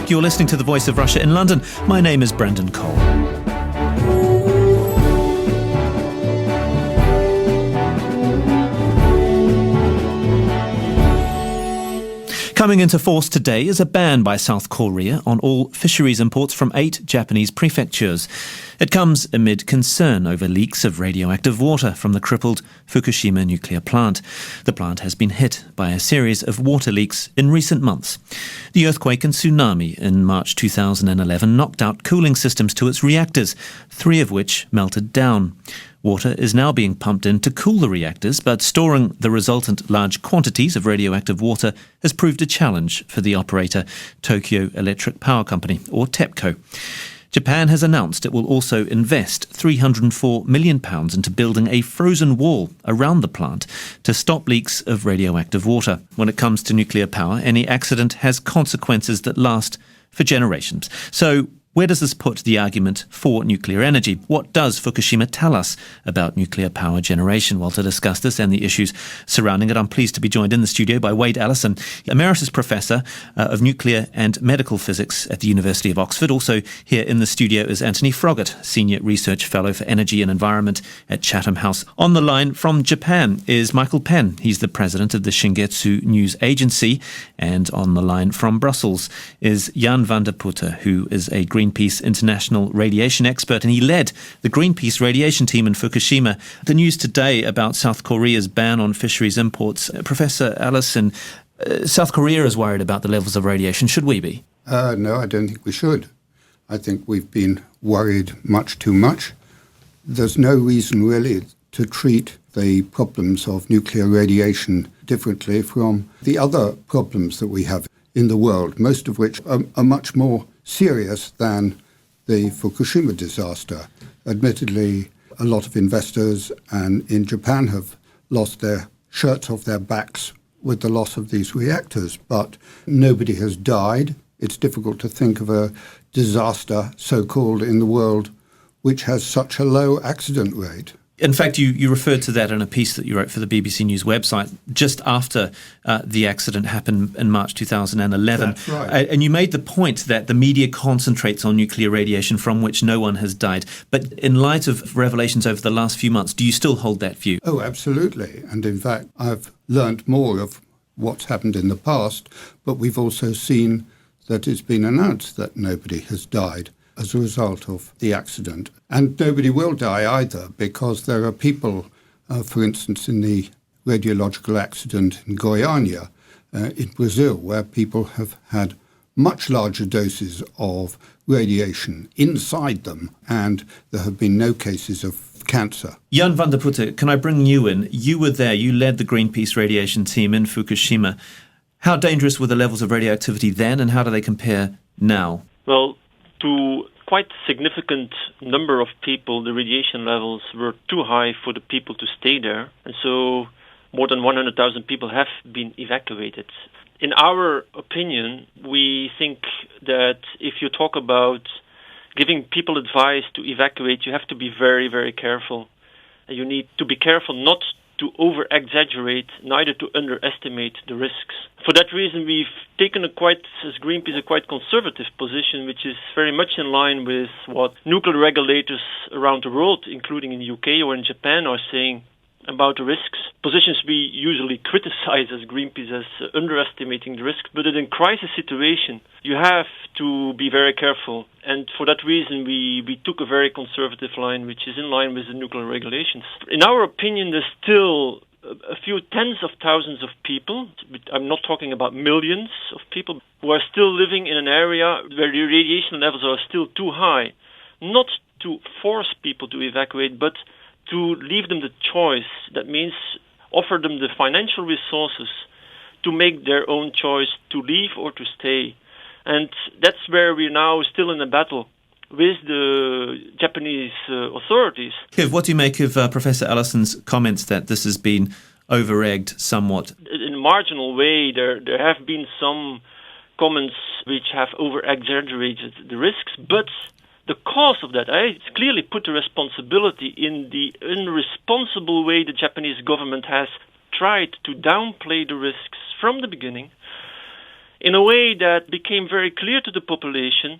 back. You're listening to The Voice of Russia in London. My name is Brendan Cole. Coming into force today is a ban by South Korea on all fisheries imports from 8 Japanese prefectures. It comes amid concern over leaks of radioactive water from the crippled Fukushima nuclear plant. The plant has been hit by a series of water leaks in recent months. The earthquake and tsunami in March 2011 knocked out cooling systems to its reactors, 3 of which melted down. Water is now being pumped in to cool the reactors, but storing the resultant large quantities of radioactive water has proved a challenge for the operator, Tokyo Electric Power Company, or TEPCO. Japan has announced it will also invest £304 million into building a frozen wall around the plant to stop leaks of radioactive water. When it comes to nuclear power, any accident has consequences that last for generations. So, where does this put the argument for nuclear energy? What does Fukushima tell us about nuclear power generation? Well, to discuss this and the issues surrounding it, I'm pleased to be joined in the studio by Wade Allison, Emeritus Professor of Nuclear and Medical Physics at the University of Oxford. Also here in the studio is Antony Froggatt, Senior Research Fellow for Energy and Environment at Chatham House. On the line from Japan is Michael Penn. He's the president of the Shingetsu News Agency. And on the line from Brussels is Vande Putte, who is a Greenpeace International radiation expert, and he led the Greenpeace radiation team in Fukushima. The news today about South Korea's ban on fisheries imports. Professor Allison, South Korea is worried about the levels of radiation. Should we be? No, I don't think we should. I think we've been worried much too much. There's no reason really to treat the problems of nuclear radiation differently from the other problems that we have in the world, most of which are much more serious than the Fukushima disaster. Admittedly, a lot of investors and in Japan have lost their shirts off their backs with the loss of these reactors, but nobody has died. It's difficult to think of a disaster, so-called, in the world which has such a low accident rate. In fact, you referred to that in a piece that you wrote for the BBC News website just after the accident happened in March 2011. That's right. And you made the point that the media concentrates on nuclear radiation from which no one has died. But in light of revelations over the last few months, do you still hold that view? Oh, absolutely. And in fact, I've learned more of what's happened in the past, but we've also seen that it's been announced that nobody has died as a result of the accident. And nobody will die either, because there are people, for instance, in the radiological accident in Goiânia in Brazil, where people have had much larger doses of radiation inside them, and there have been no cases of cancer. Vande Putte, can I bring you in? You were there, you led the Greenpeace radiation team in Fukushima. How dangerous were the levels of radioactivity then, and how do they compare now? Well, to quite significant number of people, the radiation levels were too high for the people to stay there. And so more than 100,000 people have been evacuated. In our opinion, we think that if you talk about giving people advice to evacuate, you have to be very, very careful. You need to be careful not to over-exaggerate, neither to underestimate the risks. For that reason, we've taken as Greenpeace, a quite conservative position, which is very much in line with what nuclear regulators around the world, including in the UK or in Japan, are saying about the risks. Positions we usually criticize as Greenpeace as underestimating the risks, but in a crisis situation, you have to be very careful. And for that reason, we took a very conservative line, which is in line with the nuclear regulations. In our opinion, there's still a few tens of thousands of people, I'm not talking about millions of people, who are still living in an area where the radiation levels are still too high. Not to force people to evacuate, but to leave them the choice. That means offer them the financial resources to make their own choice to leave or to stay. And that's where we're now still in a battle with the Japanese authorities. What do you make of Professor Allison's comments that this has been over-egged somewhat? In a marginal way, there have been some comments which have over-exaggerated the risks, but the cause of that, I clearly put the responsibility in the irresponsible way the Japanese government has tried to downplay the risks from the beginning. in a way that became very clear to the population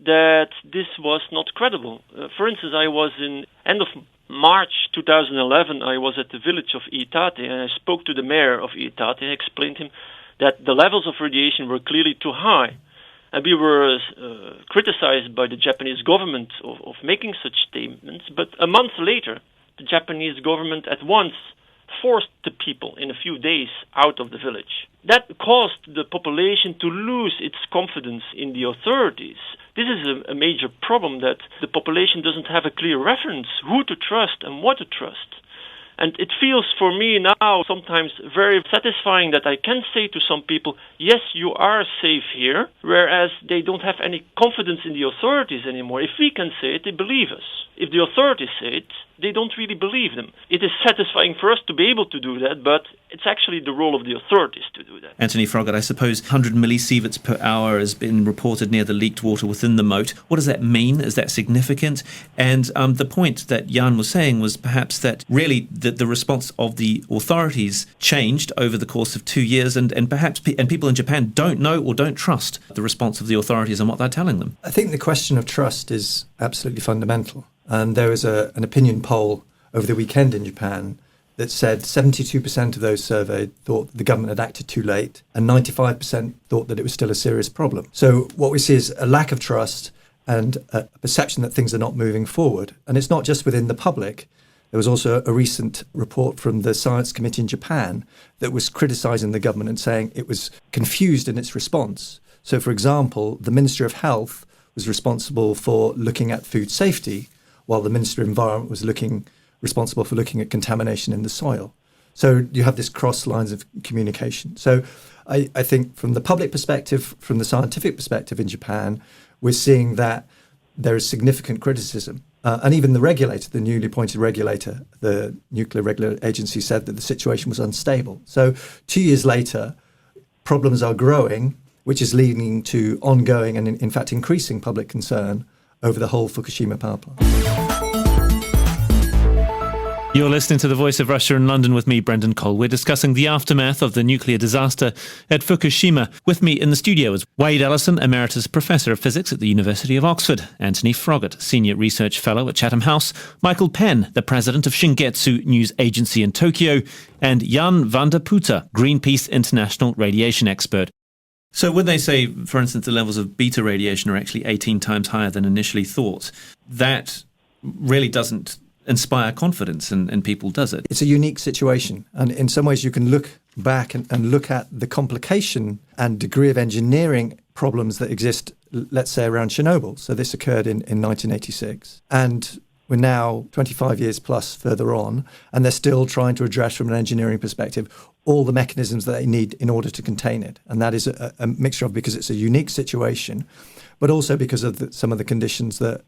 that this was not credible. For instance, I was in end of March 2011, I was at the village of Iitate, and I spoke to the mayor of Iitate and explained to him that the levels of radiation were clearly too high. And we were criticized by the Japanese government of making such statements. But a month later, the Japanese government at once forced the people in a few days out of the village. That caused the population to lose its confidence in the authorities. This is a major problem, that the population doesn't have a clear reference who to trust and what to trust. And it feels for me now sometimes very satisfying that I can say to some people, yes, you are safe here, whereas they don't have any confidence in the authorities anymore. If we can say it, they believe us. If the authorities say it, they don't really believe them. It is satisfying for us to be able to do that, but it's actually the role of the authorities to do that. Antony Froggatt, I suppose 100 millisieverts per hour has been reported near the leaked water within the moat. What does that mean? Is that significant? And the point that Jan was saying was perhaps that really the response of the authorities changed over the course of 2 years, and perhaps people in Japan don't know or don't trust the response of the authorities and what they're telling them. I think the question of trust is absolutely fundamental. And there was an opinion poll over the weekend in Japan that said 72% of those surveyed thought the government had acted too late, and 95% thought that it was still a serious problem. So what we see is a lack of trust and a perception that things are not moving forward. And it's not just within the public. There was also a recent report from the Science Committee in Japan that was criticising the government and saying it was confused in its response. So, for example, the Minister of Health was responsible for looking at food safety, while the Minister of Environment was responsible for looking at contamination in the soil. So you have this cross lines of communication. So I think from the public perspective, from the scientific perspective in Japan, we're seeing that there is significant criticism. And even the regulator, the newly appointed regulator, the Nuclear Regulatory Agency, said that the situation was unstable. So 2 years later, problems are growing, which is leading to ongoing and in fact increasing public concern over the whole Fukushima power plant. You're listening to The Voice of Russia in London with me, Brendan Cole. We're discussing the aftermath of the nuclear disaster at Fukushima. With me in the studio is Wade Allison, Emeritus Professor of Physics at the University of Oxford, Antony Froggatt, Senior Research Fellow at Chatham House, Michael Penn, the President of Shingetsu News Agency in Tokyo, and Jan Vande Putte, Greenpeace International Radiation Expert. So when they say, for instance, the levels of beta radiation are actually 18 times higher than initially thought, that really doesn't inspire confidence in people, does it? It's a unique situation. And in some ways you can look back and look at the complication and degree of engineering problems that exist, let's say, around Chernobyl. So this occurred in 1986. And we're now 25 years plus further on, and they're still trying to address from an engineering perspective all the mechanisms that they need in order to contain it. And that is a mixture of, because it's a unique situation, but also because of some of the conditions that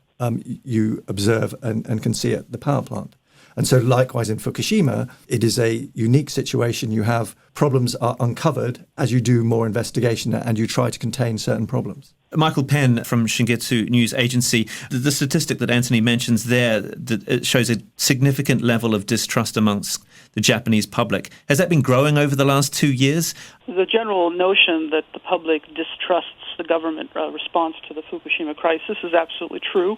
you observe and can see at the power plant. And so likewise in Fukushima, it is a unique situation. You have problems are uncovered as you do more investigation and you try to contain certain problems. Michael Penn from Shingetsu News Agency, the statistic that Antony mentions there, that it shows a significant level of distrust amongst the Japanese public. Has that been growing over the last 2 years? The general notion that the public distrusts the government response to the Fukushima crisis is absolutely true.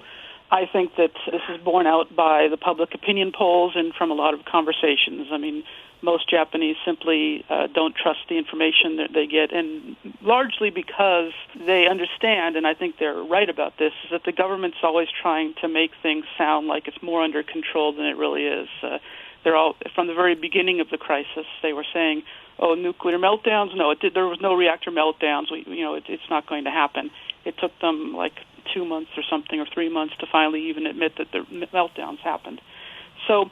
I think that this is borne out by the public opinion polls and from a lot of conversations. I mean, most Japanese simply don't trust the information that they get, and largely because they understand, and I think they're right about this, is that the government's always trying to make things sound like it's more under control than it really is. They're all, from the very beginning of the crisis, they were saying, "Oh, nuclear meltdowns? No, there was no reactor meltdowns. It's not going to happen." It took them like 2 months or something, or 3 months, to finally even admit that the meltdowns happened. So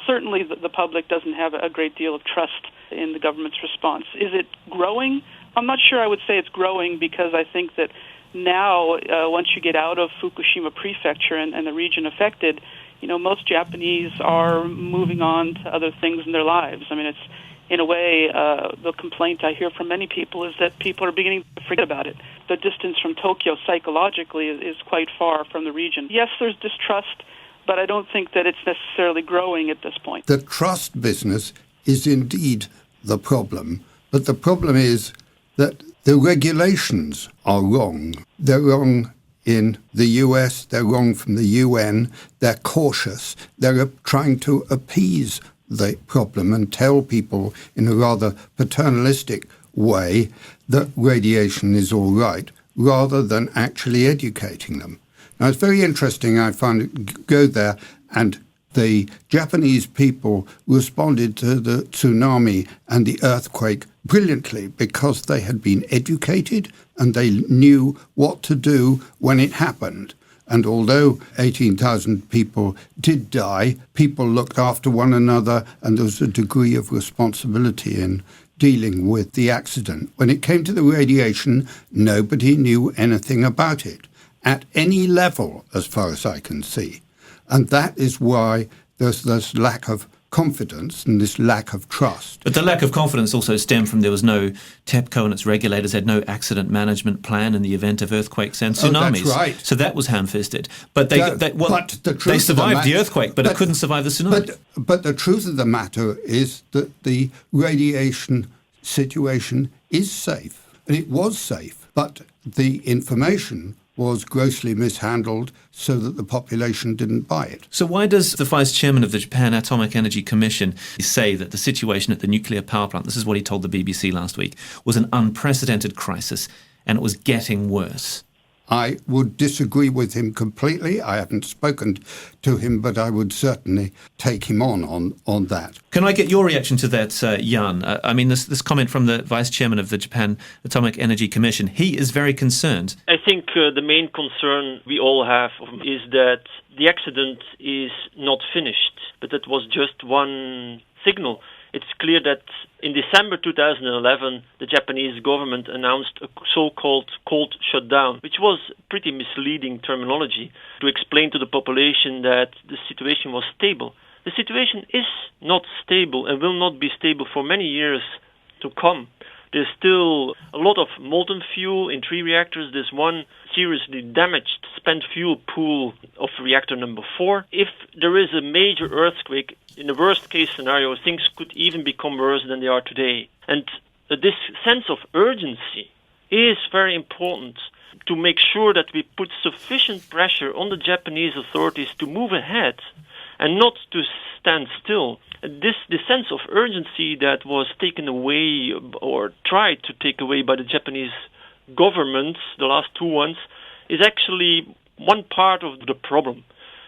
certainly the public doesn't have a great deal of trust in the government's response. Is it growing? I'm not sure I would say it's growing, because I think that now, once you get out of Fukushima prefecture and the region affected, most Japanese are moving on to other things in their lives. I mean, it's, in a way, the complaint I hear from many people is that people are beginning to forget about it. The distance from Tokyo psychologically is quite far from the region. Yes, there's distrust, but I don't think that it's necessarily growing at this point. The trust business is indeed the problem, but the problem is that The regulations are wrong. They're wrong in the US, they're wrong from the UN, they're cautious. They're trying to appease the problem and tell people in a rather paternalistic way that radiation is all right, rather than actually educating them. Now, it's very interesting, I found, go there, and the Japanese people responded to the tsunami and the earthquake brilliantly because they had been educated and they knew what to do when it happened. And although 18,000 people did die, people looked after one another, and there was a degree of responsibility in dealing with the accident. When it came to the radiation, nobody knew anything about it at any level, as far as I can see. And that is why there's this lack of confidence and this lack of trust. But the lack of confidence also stemmed from there was no TEPCO and its regulators had no accident management plan in the event of earthquakes and tsunamis. Oh, that's right. So that was ham-fisted. But they survived the earthquake, but it couldn't survive the tsunami. But the truth of the matter is that the radiation situation is safe. And it was safe, but the information was grossly mishandled so that the population didn't buy it. So why does the Vice Chairman of the Japan Atomic Energy Commission say that the situation at the nuclear power plant, this is what he told the BBC last week, was an unprecedented crisis and it was getting worse? I would disagree with him completely. I haven't spoken to him, but I would certainly take him on that. Can I get your reaction to that, Jan? I mean, this comment from the Vice Chairman of the Japan Atomic Energy Commission, he is very concerned. I think the main concern we all have is that the accident is not finished, but that was just one signal. It's clear that in December 2011, the Japanese government announced a so-called cold shutdown, which was pretty misleading terminology to explain to the population that the situation was stable. The situation is not stable and will not be stable for many years to come. There's still a lot of molten fuel in 3 reactors. There's one seriously damaged spent fuel pool of reactor number 4. If there is a major earthquake, in the worst case scenario, things could even become worse than they are today. And this sense of urgency is very important to make sure that we put sufficient pressure on the Japanese authorities to move ahead and not to stand still. This sense of urgency that was taken away or tried to take away by the Japanese government, the last 2 ones, is actually one part of the problem.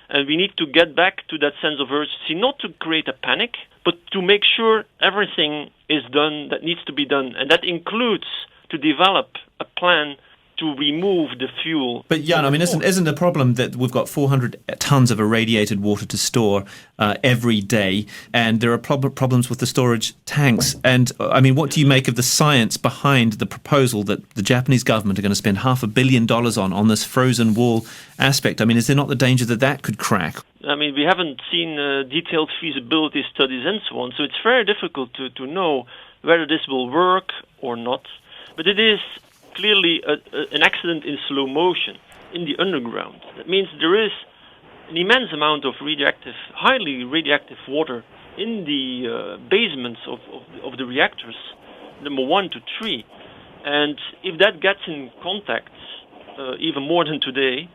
And we need to get back to that sense of urgency, not to create a panic, but to make sure everything is done that needs to be done. And that includes to develop a plan to remove the fuel. But Jan, I mean, isn't the problem that we've got 400 tons of irradiated water to store every day, and there are problems with the storage tanks? And I mean, what do you make of the science behind the proposal that the Japanese government are going to spend $500 million on this frozen wall aspect? I mean, is there not the danger that that could crack? I mean, we haven't seen detailed feasibility studies and so on, so it's very difficult to know whether this will work or not. But it is clearly an accident in slow motion in the underground. That means there is an immense amount of highly radioactive water in the basements of the reactors, number 1 to 3. And if that gets in contact, even more than today,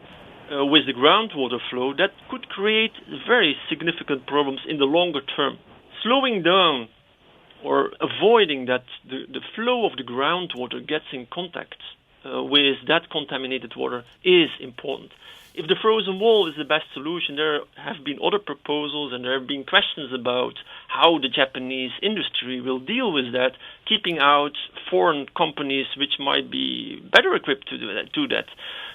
with the groundwater flow, that could create very significant problems in the longer term. Slowing down or avoiding that the flow of the groundwater gets in contact with that contaminated water is important. If the frozen wall is the best solution, there have been other proposals and there have been questions about how the Japanese industry will deal with that, keeping out foreign companies which might be better equipped to do that.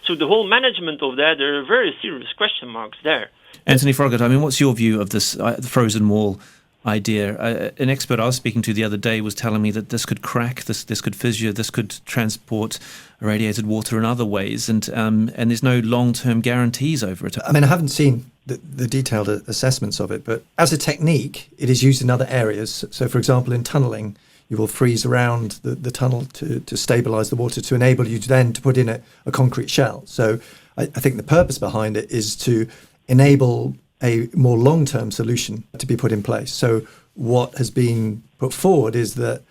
So the whole management of that, there are very serious question marks there. Antony Froggatt, I mean, what's your view of this frozen wall idea? An expert I was speaking to the other day was telling me that this could crack, this could fissure, this could transport irradiated water in other ways, and there's no long-term guarantees over it. I mean, I haven't seen the detailed assessments of it, but as a technique, it is used in other areas. So, for example, in tunnelling, you will freeze around the tunnel to stabilise the water to enable you to put in a concrete shell. So I think the purpose behind it is to enable a more long-term solution to be put in place. So what has been put forward is that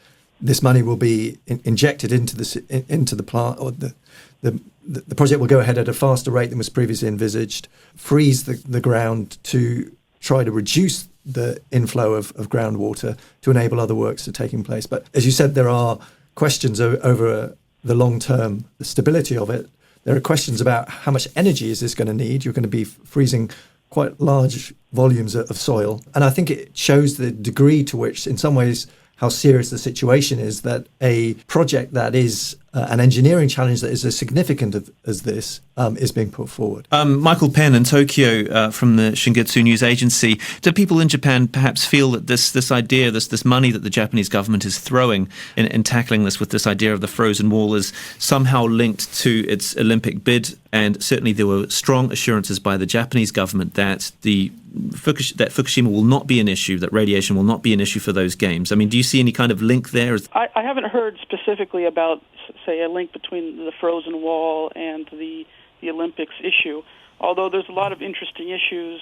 this money will be injected into the plant, or the project will go ahead at a faster rate than was previously envisaged, freeze the ground to try to reduce the inflow of groundwater to enable other works to taking place. But as you said, there are questions over the long-term stability of it. There are questions about how much energy is this going to need. You're going to be freezing quite large volumes of soil. And I think it shows the degree to which, in some ways, how serious the situation is, that a project that is an engineering challenge that is as significant as this is being put forward. Michael Penn in Tokyo from the Shingetsu news agency. Do people in Japan perhaps feel that this idea, this money that the Japanese government is throwing in tackling this with this idea of the frozen wall is somehow linked to its Olympic bid? And certainly there were strong assurances by the Japanese government that that Fukushima will not be an issue, that radiation will not be an issue for those games. I mean, do you see any kind of link there? I haven't heard specifically about, say, a link between the frozen wall and the Olympics issue, although there's a lot of interesting issues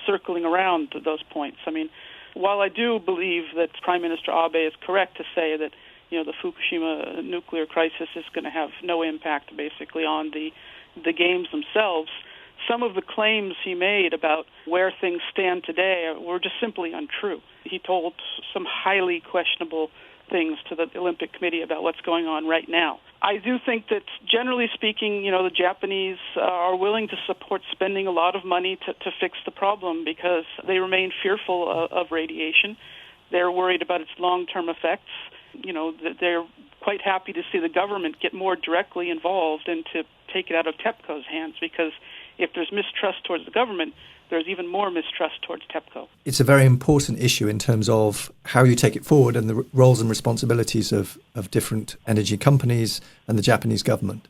circling around those points. I mean, while I do believe that Prime Minister Abe is correct to say that, the Fukushima nuclear crisis is going to have no impact basically on the games themselves, some of the claims he made about where things stand today were just simply untrue. He told some highly questionable things to the Olympic Committee about what's going on right now. I do think that, generally speaking, the Japanese are willing to support spending a lot of money to fix the problem because they remain fearful of radiation. They're worried about its long-term effects. They're quite happy to see the government get more directly involved and to take it out of TEPCO's hands, because if there's mistrust towards the government, there's even more mistrust towards TEPCO. It's a very important issue in terms of how you take it forward and the roles and responsibilities of different energy companies and the Japanese government.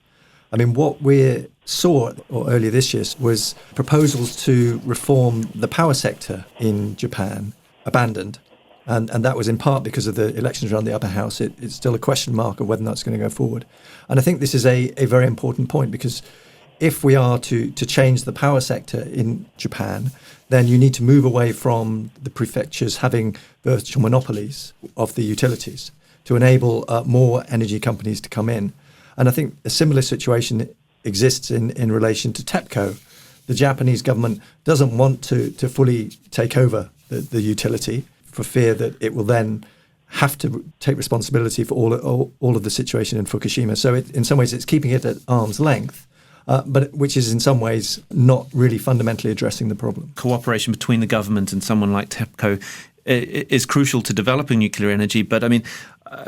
I mean, what we saw earlier this year was proposals to reform the power sector in Japan abandoned. And that was in part because of the elections around the upper house. It's still a question mark of whether or not it's going to go forward. And I think this is a very important point, because if we are to change the power sector in Japan, then you need to move away from the prefectures having virtual monopolies of the utilities to enable more energy companies to come in. And I think a similar situation exists in relation to TEPCO. The Japanese government doesn't want to fully take over the utility for fear that it will then have to take responsibility for all of the situation in Fukushima. So in some ways it's keeping it at arm's length, but which is in some ways not really fundamentally addressing the problem. Cooperation between the government and someone like TEPCO is crucial to developing nuclear energy. But I mean,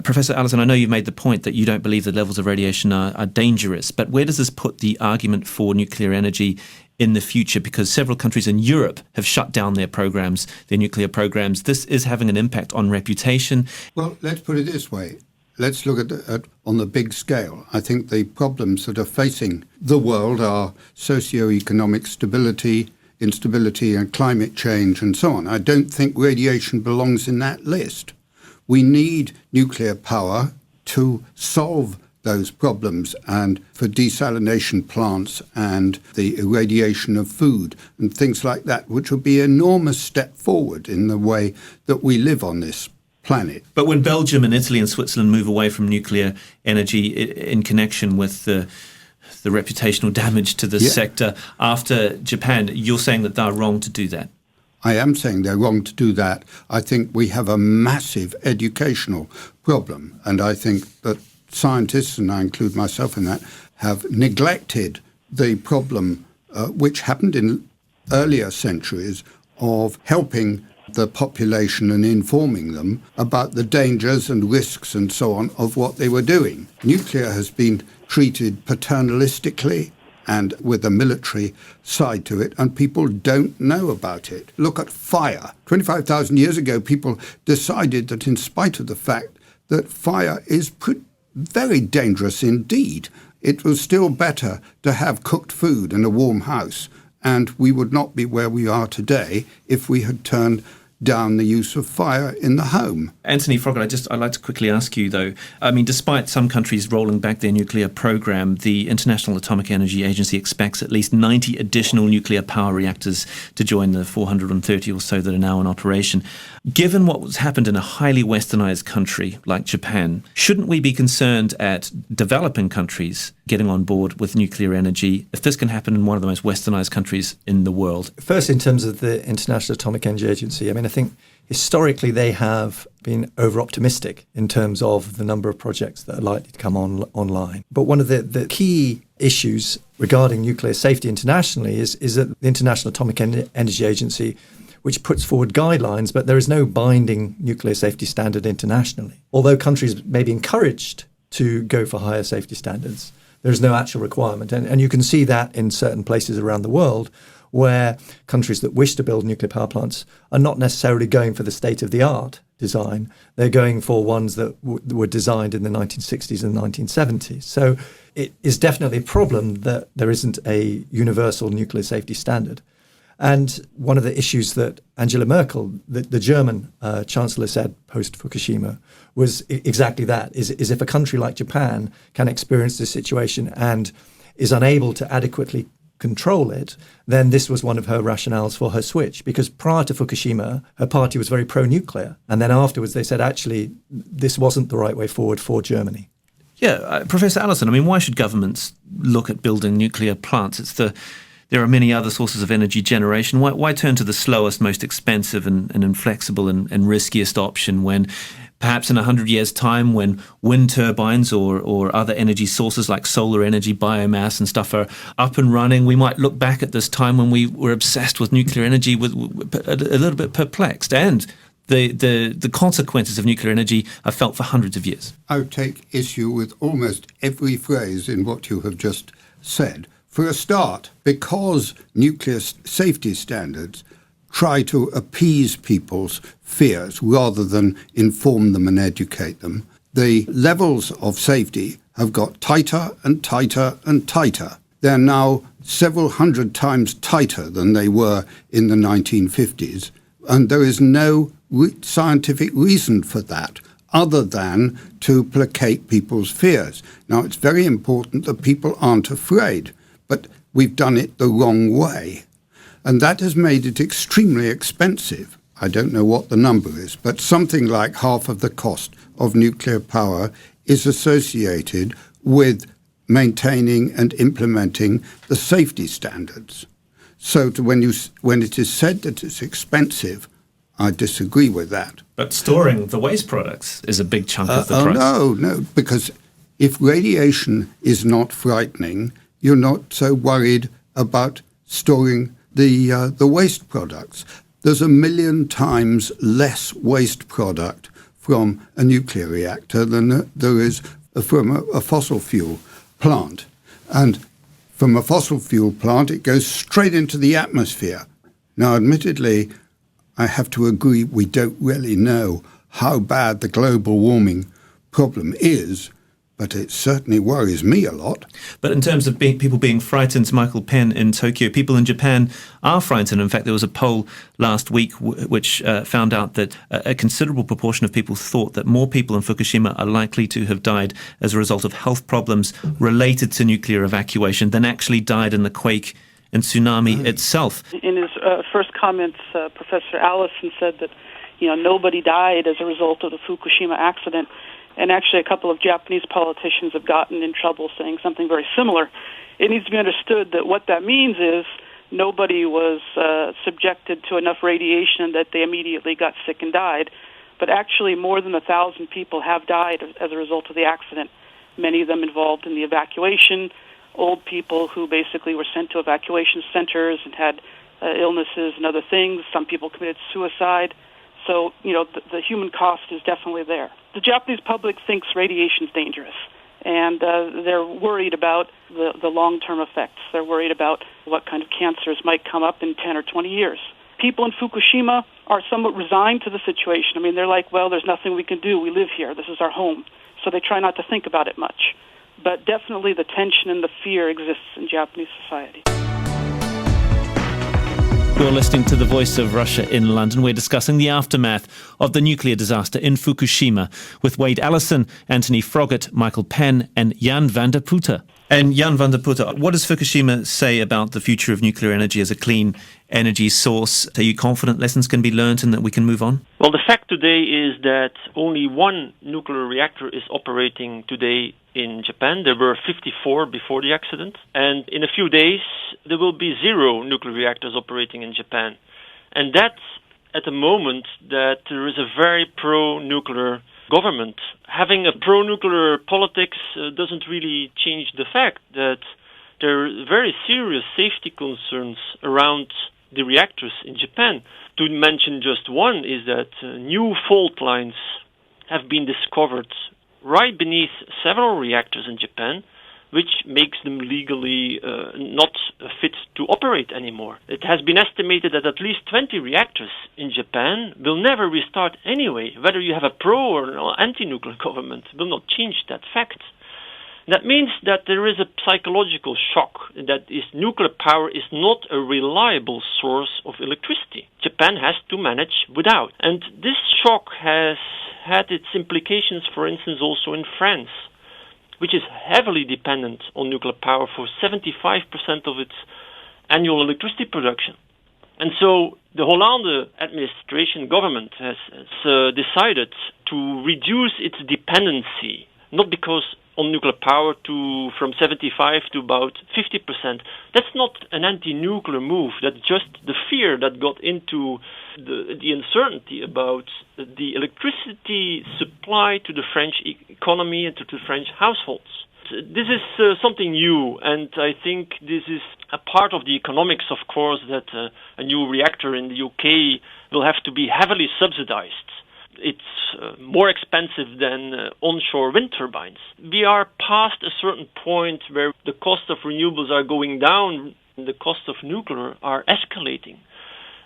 Professor Allison, I know you've made the point that you don't believe the levels of radiation are dangerous, but where does this put the argument for nuclear energy in the future? Because several countries in Europe have shut down their programs, their nuclear programs. This is having an impact on reputation. Well, let's put it this way. Let's look at on the big scale. I think the problems that are facing the world are socio-economic stability, instability and climate change and so on. I don't think radiation belongs in that list. We need nuclear power to solve those problems, and for desalination plants and the irradiation of food and things like that, which would be an enormous step forward in the way that we live on this planet. But when Belgium and Italy and Switzerland move away from nuclear energy in connection with the reputational damage to the sector after Japan, you're saying that they're wrong to do that? I am saying they're wrong to do that. I think we have a massive educational problem, and I think that scientists, and I include myself in that, have neglected the problem which happened in earlier centuries of helping the population and informing them about the dangers and risks and so on of what they were doing. Nuclear has been treated paternalistically and with a military side to it, and people don't know about it. Look at fire. 25,000 years ago, people decided that in spite of the fact that fire is very dangerous indeed, it was still better to have cooked food in a warm house, and we would not be where we are today if we had turned down the use of fire in the home. Antony, Froggatt, I'd like to quickly ask you, though. I mean, despite some countries rolling back their nuclear program, the International Atomic Energy Agency expects at least 90 additional nuclear power reactors to join the 430 or so that are now in operation. Given what's happened in a highly westernized country like Japan, shouldn't we be concerned at developing countries getting on board with nuclear energy if this can happen in one of the most westernized countries in the world? First, in terms of the International Atomic Energy Agency, I mean, I think historically they have been over-optimistic in terms of the number of projects that are likely to come online. But one of the key issues regarding nuclear safety internationally is that the International Atomic Energy Agency, which puts forward guidelines, but there is no binding nuclear safety standard internationally. Although countries may be encouraged to go for higher safety standards, there is no actual requirement. And you can see that in certain places around the world where countries that wish to build nuclear power plants are not necessarily going for the state-of-the-art design. They're going for ones that were designed in the 1960s and 1970s. So it is definitely a problem that there isn't a universal nuclear safety standard. And one of the issues that Angela Merkel, the German chancellor, said post-Fukushima was exactly that, is if a country like Japan can experience this situation and is unable to adequately control it, then this was one of her rationales for her switch. Because prior to Fukushima, her party was very pro-nuclear. And then afterwards they said, actually, this wasn't the right way forward for Germany. Yeah, Professor Allison, I mean, why should governments look at building nuclear plants? There are many other sources of energy generation. Why turn to the slowest, most expensive and inflexible and riskiest option when perhaps in 100 years' time, when wind turbines or other energy sources like solar energy, biomass and stuff are up and running, we might look back at this time when we were obsessed with nuclear energy with a little bit perplexed. And the consequences of nuclear energy are felt for hundreds of years. I would take issue with almost every phrase in what you have just said. For a start, because nuclear safety standards try to appease people's fears rather than inform them and educate them, the levels of safety have got tighter and tighter and tighter. They're now several hundred times tighter than they were in the 1950s, and there is no scientific reason for that other than to placate people's fears. Now, it's very important that people aren't afraid, but we've done it the wrong way. And that has made it extremely expensive. I don't know what the number is, but something like half of the cost of nuclear power is associated with maintaining and implementing the safety standards. So when it is said that it's expensive, I disagree with that. But storing the waste products is a big chunk of the price. No, because if radiation is not frightening, you're not so worried about storing the waste products. There's 1 million times less waste product from a nuclear reactor than there is from a fossil fuel plant. And from a fossil fuel plant, it goes straight into the atmosphere. Now, admittedly, I have to agree we don't really know how bad the global warming problem is, but it certainly worries me a lot. But in terms of people being frightened, Michael Penn in Tokyo, people in Japan are frightened. In fact, there was a poll last week which found out that a considerable proportion of people thought that more people in Fukushima are likely to have died as a result of health problems related to nuclear evacuation than actually died in the quake and tsunami itself. In his first comments, Professor Allison said that nobody died as a result of the Fukushima accident. And actually, a couple of Japanese politicians have gotten in trouble saying something very similar. It needs to be understood that what that means is nobody was subjected to enough radiation that they immediately got sick and died. But actually, more than 1,000 people have died as a result of the accident, many of them involved in the evacuation, old people who basically were sent to evacuation centers and had illnesses and other things. Some people committed suicide. So, the human cost is definitely there. The Japanese public thinks radiation is dangerous, and they're worried about the long-term effects. They're worried about what kind of cancers might come up in 10 or 20 years. People in Fukushima are somewhat resigned to the situation. I mean, they're like, well, there's nothing we can do. We live here. This is our home. So they try not to think about it much. But definitely the tension and the fear exists in Japanese society. You're listening to The Voice of Russia in London. We're discussing the aftermath of the nuclear disaster in Fukushima with Wade Allison, Antony Froggatt, Michael Penn and Jan Vande Putte. And Jan Vande Putte, what does Fukushima say about the future of nuclear energy as a clean energy source? Are you confident lessons can be learned and that we can move on? Well, the fact today is that only one nuclear reactor is operating today in Japan. There were 54 before the accident. And in a few days, there will be 0 nuclear reactors operating in Japan. And that's at the moment that there is a very pro-nuclear government. Having a pro-nuclear politics doesn't really change the fact that there are very serious safety concerns around the reactors in Japan. To mention just one is that new fault lines have been discovered right beneath several reactors in Japan, which makes them legally not fit to operate anymore. It has been estimated that at least 20 reactors in Japan will never restart anyway. Whether you have a pro or anti-nuclear government will not change that fact. That means that there is a psychological shock that nuclear power is not a reliable source of electricity. Japan has to manage without. And this shock has had its implications, for instance, also in France, which is heavily dependent on nuclear power for 75% of its annual electricity production. And so the Hollande administration government has decided to reduce its dependency, not because on nuclear power from 75 to about 50%. That's not an anti-nuclear move. That's just the fear that got into the uncertainty about the electricity supply to the French economy and to the French households. This is something new, and I think this is a part of the economics, of course, that a new reactor in the UK will have to be heavily subsidized. It's more expensive than onshore wind turbines. We are past a certain point where the cost of renewables are going down and the cost of nuclear are escalating.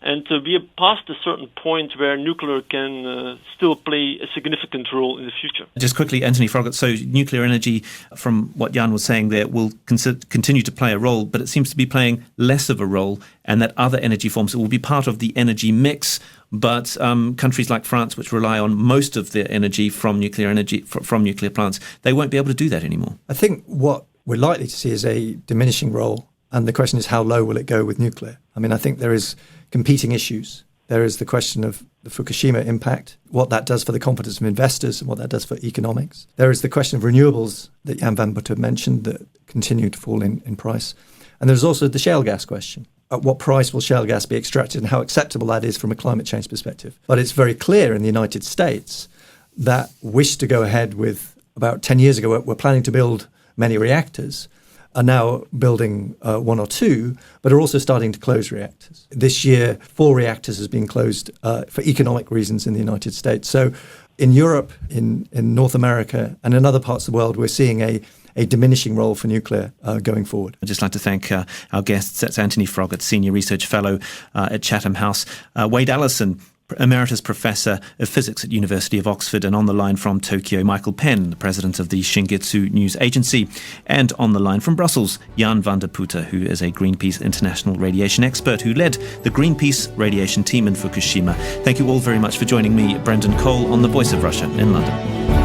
And we are past a certain point where nuclear can still play a significant role in the future. Just quickly, Antony Froggatt, so nuclear energy, from what Jan was saying there, will continue to play a role, but it seems to be playing less of a role, and that other energy forms will be part of the energy mix. But countries like France, which rely on most of their energy from nuclear plants, they won't be able to do that anymore. I think what we're likely to see is a diminishing role, and the question is how low will it go with nuclear? I mean, I think there is competing issues. There is the question of the Fukushima impact, what that does for the confidence of investors and what that does for economics. There is the question of renewables that Jan Vande Putte mentioned that continue to fall in price. And there's also the shale gas question. At what price will shale gas be extracted and how acceptable that is from a climate change perspective? But it's very clear in the United States that wish to go ahead with, about 10 years ago, we're planning to build many reactors, are now building 1 or 2, but are also starting to close reactors. This year, 4 reactors has been closed for economic reasons in the United States. So in Europe, in North America, and in other parts of the world, we're seeing a diminishing role for nuclear going forward. I'd just like to thank our guests. That's Antony Froggatt, Senior Research Fellow at Chatham House, Wade Allison, Emeritus Professor of Physics at University of Oxford, and on the line from Tokyo, Michael Penn, the President of the Shingetsu News Agency, and on the line from Brussels, Jan Vande Putte, who is a Greenpeace International radiation expert who led the Greenpeace radiation team in Fukushima. Thank you all very much for joining me, Brendan Cole, on The Voice of Russia in London.